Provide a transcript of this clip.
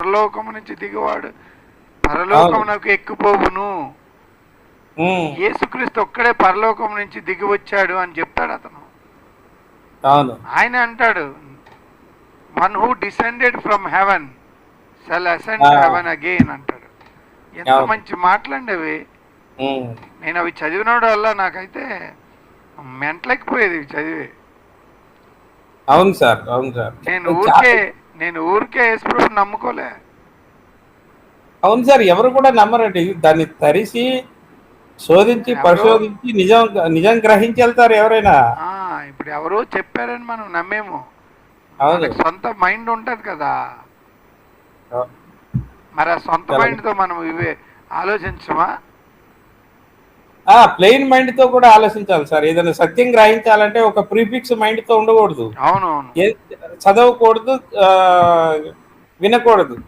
పరలోకము నుంచి దిగువాడు అవును. పరలోకమునకు ఎక్కిపోవును. హ్మ్. యేసుక్రీస్తు ఒక్కడే పరలోకం నుంచి దిగి వచ్చాడు అని చెప్తాడు అతను. అవును. ఆయన అంటాడు, one who descended from heaven shall ascend ఆ! టు హెవెన్ అగైన్ అంటాడు. ఎంత అవును. మంచి మాటలండి అవి. హ్మ్. నేను అవి చదివినోడు వల్ల నాకైతే మెంటలెక్కిపోయేది ఇవి చదివి. అవును సార్. అవును సార్. నేను చాలా ఊరికే నేను ఊరికే యేసుప్రభుని నమ్ముకోలే. అవును సార్. ఎవరు కూడా నమ్మరండి. దాన్ని తరిసి, శోధించి, ఎవరో పరిశోధించి నిజం నిజం గ్రహించెళ్తారు ఎవరైనా. ఆ, ఇప్పుడు ఎవరో చెప్పారని మనం నమ్మేము. అవును. మనకు సొంత మైండ్ ఉంటుంది కదా. అ మరి ఆ సొంత చాలా మైండ్తో మనం ఇవే ఆలోచించమా? ప్లెయిన్ మైండ్‌తో కూడా ఆలోచించాలి సార్. ఏదైనా సత్యం గ్రహించాలంటే ఒక ప్రిఫిక్స్ మైండ్‌తో ఉండకూడదు. అవునవును. ఏ చదవకూడదు, వినకూడదు.